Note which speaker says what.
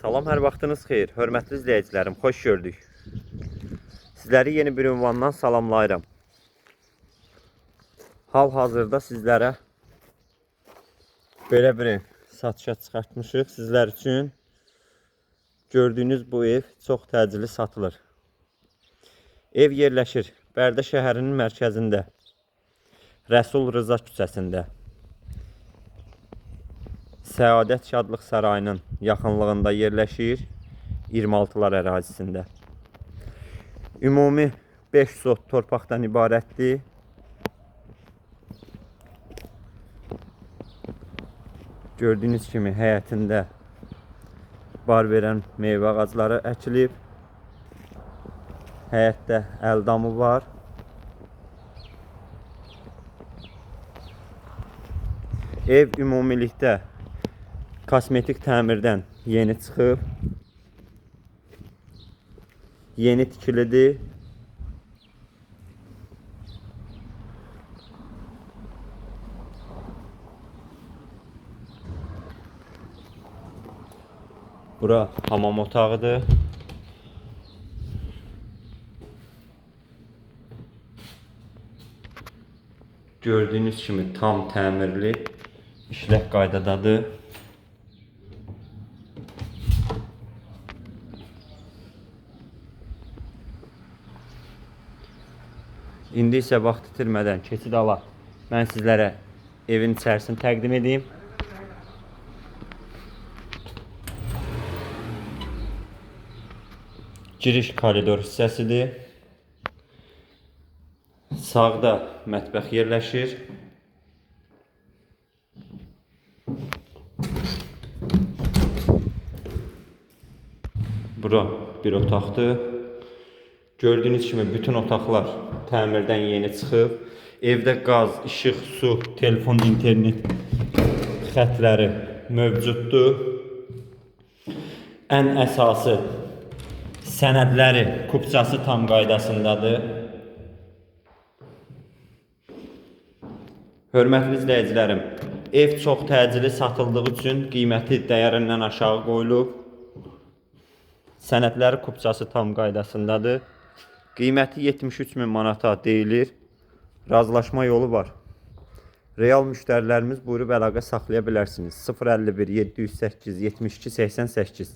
Speaker 1: Salam, hər vaxtınız xeyir. Hörmətli izləyicilərim, xoş gördük. Sizləri yeni bir ünvandan salamlayıram. Hal-hazırda sizlərə belə bir satışa çıxartmışıq. Sizlər üçün gördüyünüz bu ev çox təcili satılır. Ev yerləşir Bərdə şəhərinin mərkəzində, Rəsul Rıza küçəsində. Səadət Şadlıq Sarayının yaxınlığında yerləşir, 26'lar ərazisində. Ümumi 5 sot torpaqdan ibarətdir. Gördüyünüz kimi həyətində bar verən meyvə ağacları əkilib. Həyətdə əldamı var. Ev ümumilikdə kosmetik təmirdən yeni çıxıb. Yeni tikilidir. Bura hamam otağıdır. Gördüyünüz kimi tam təmirli, işlək qaydadadır. İndi isə vaxt itirmədən keçid ala mən sizlərə evin içərisini təqdim edeyim. Giriş koridor hissəsidir. Sağda mətbəx yerləşir. Bura bir otaqdır. Gördüyünüz kimi bütün otaqlar təmirdən yeni çıxıb. Evdə qaz, işıq, su, telefon, internet xətləri mövcuddur. Ən əsası sənədləri, kupçası tam qaydasındadır. Hörmətli izləyicilərim, ev çox təcili satıldığı üçün qiyməti dəyərindən aşağı qoyulub. Sənədləri, kupçası tam qaydasındadır. Qiyməti 73.000 manata deyilir. Razılaşma yolu var. Real müştərilərimiz buyurub əlaqə saxlaya bilərsiniz. 051 708 72 88